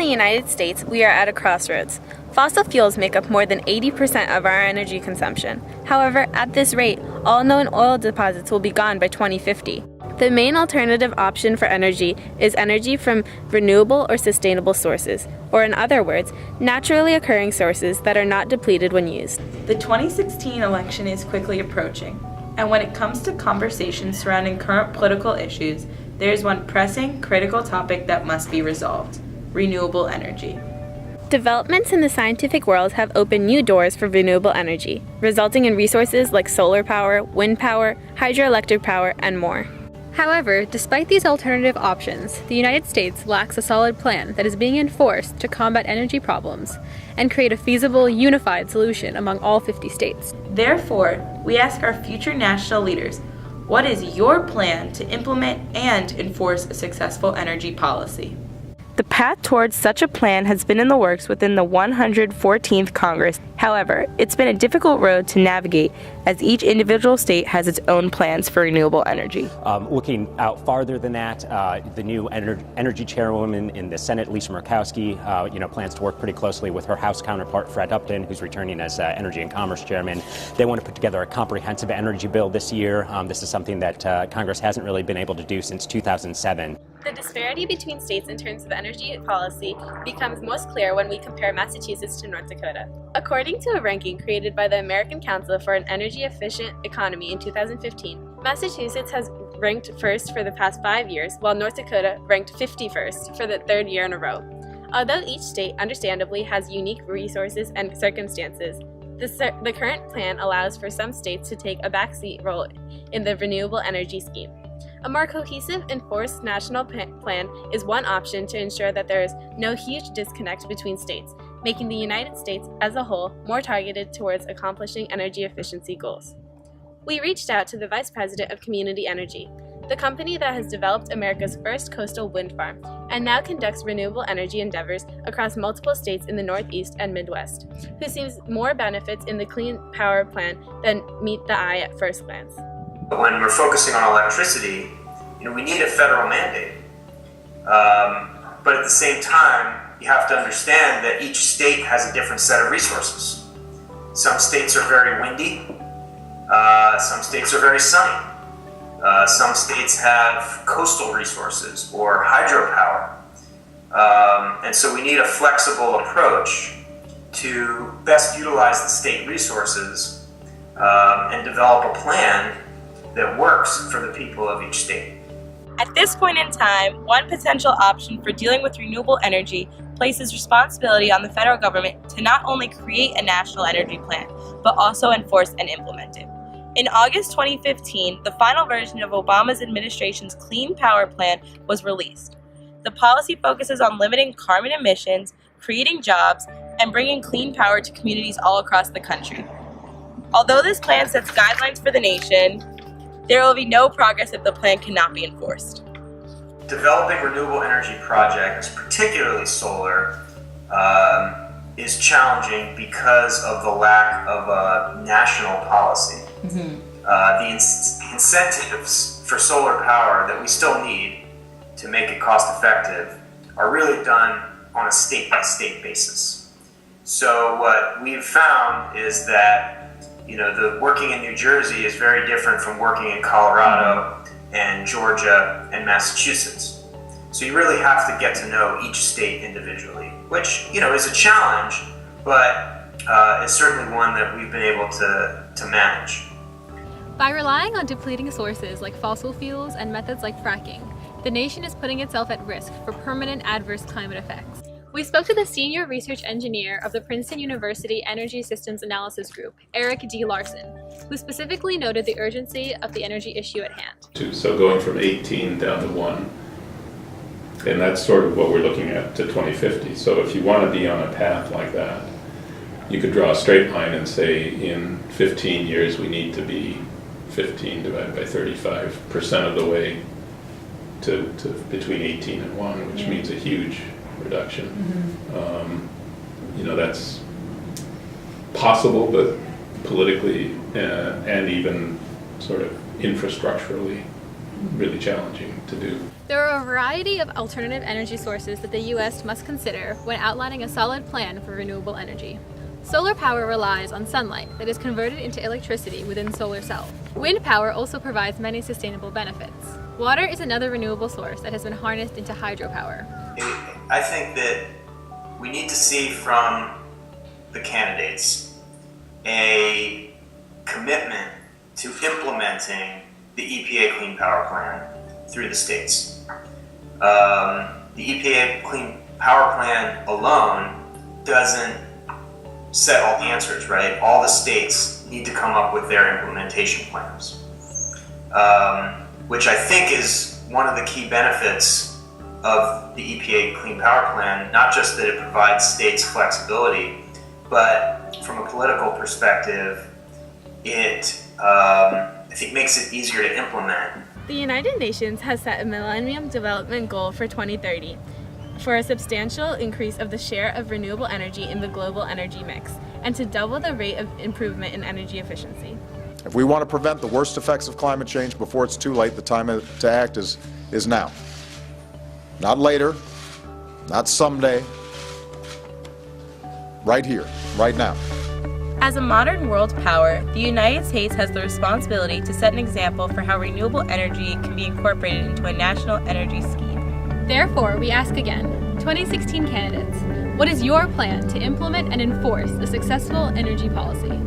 the United States, we are at a crossroads. Fossil fuels make up more than 80% of our energy consumption. However, at this rate, all known oil deposits will be gone by 2050. The main alternative option for energy is energy from renewable or sustainable sources, or in other words, naturally occurring sources that are not depleted when used. The 2016 election is quickly approaching, and when it comes to conversations surrounding current political issues, there is one pressing, critical topic that must be resolved: renewable energy. Developments in the scientific world have opened new doors for renewable energy, resulting in resources like solar power, wind power, hydroelectric power, and more. However, despite these alternative options, the United States lacks a solid plan that is being enforced to combat energy problems and create a feasible, unified solution among all 50 states. Therefore, we ask our future national leaders, what is your plan to implement and enforce a successful energy policy? The path towards such a plan has been in the works within the 114th Congress. However, it's been a difficult road to navigate as each individual state has its own plans for renewable energy. Looking out farther than that, the new energy chairwoman in the Senate, Lisa Murkowski, plans to work pretty closely with her House counterpart, Fred Upton, who's returning as Energy and Commerce Chairman. They want to put together a comprehensive energy bill this year. This is something that Congress hasn't really been able to do since 2007. The disparity between states in terms of energy policy becomes most clear when we compare Massachusetts to North Dakota. According to a ranking created by the American Council for an Energy-Efficient Economy in 2015, Massachusetts has ranked first for the past 5 years, while North Dakota ranked 51st for the third year in a row. Although each state, understandably, has unique resources and circumstances, the current plan allows for some states to take a backseat role in the renewable energy scheme. A more cohesive, enforced national plan is one option to ensure that there is no huge disconnect between states, making the United States as a whole more targeted towards accomplishing energy efficiency goals. We reached out to the Vice President of Community Energy, the company that has developed America's first coastal wind farm and now conducts renewable energy endeavors across multiple states in the Northeast and Midwest, who sees more benefits in the Clean Power Plan than meet the eye at first glance. When we're focusing on electricity, we need a federal mandate. But at the same time, you have to understand that each state has a different set of resources. Some states are very windy. Some states are very sunny. Some states have coastal resources or hydropower. And so we need a flexible approach to best utilize the state resources and develop a plan that works for the people of each state. At this point in time, one potential option for dealing with renewable energy places responsibility on the federal government to not only create a national energy plan, but also enforce and implement it. In August 2015, the final version of Obama's administration's Clean Power Plan was released. The policy focuses on limiting carbon emissions, creating jobs, and bringing clean power to communities all across the country. Although this plan sets guidelines for the nation, there will be no progress if the plan cannot be enforced. Developing renewable energy projects, particularly solar, is challenging because of the lack of a national policy. The incentives for solar power that we still need to make it cost effective are really done on a state-by-state basis. So what we've found is that the working in New Jersey is very different from working in Colorado and Georgia and Massachusetts. So you really have to get to know each state individually, which is a challenge, but is certainly one that we've been able to manage. By relying on depleting sources like fossil fuels and methods like fracking, the nation is putting itself at risk for permanent adverse climate effects. We spoke to the senior research engineer of the Princeton University Energy Systems Analysis Group, Eric D. Larson, who specifically noted the urgency of the energy issue at hand. So going from 18 down to 1, and that's sort of what we're looking at to 2050. So if you want to be on a path like that, you could draw a straight line and say in 15 years we need to be 15 divided by 35% of the way to between 18 and 1, which means a huge reduction. That's possible, but politically and even sort of infrastructurally really challenging to do. There are a variety of alternative energy sources that the U.S. must consider when outlining a solid plan for renewable energy. Solar power relies on sunlight that is converted into electricity within solar cells. Wind power also provides many sustainable benefits. Water is another renewable source that has been harnessed into hydropower. I think that we need to see from the candidates a commitment to implementing the EPA Clean Power Plan through the states. The EPA Clean Power Plan alone doesn't set all the answers, right? All the states need to come up with their implementation plans, which I think is one of the key benefits of the EPA Clean Power Plan, not just that it provides states flexibility, but from a political perspective, it I think makes it easier to implement. The United Nations has set a Millennium Development Goal for 2030 for a substantial increase of the share of renewable energy in the global energy mix and to double the rate of improvement in energy efficiency. If we want to prevent the worst effects of climate change before it's too late, the time to act is now. Not later, not someday, right here, right now. As a modern world power, the United States has the responsibility to set an example for how renewable energy can be incorporated into a national energy scheme. Therefore, we ask again, 2016 candidates, what is your plan to implement and enforce a successful energy policy?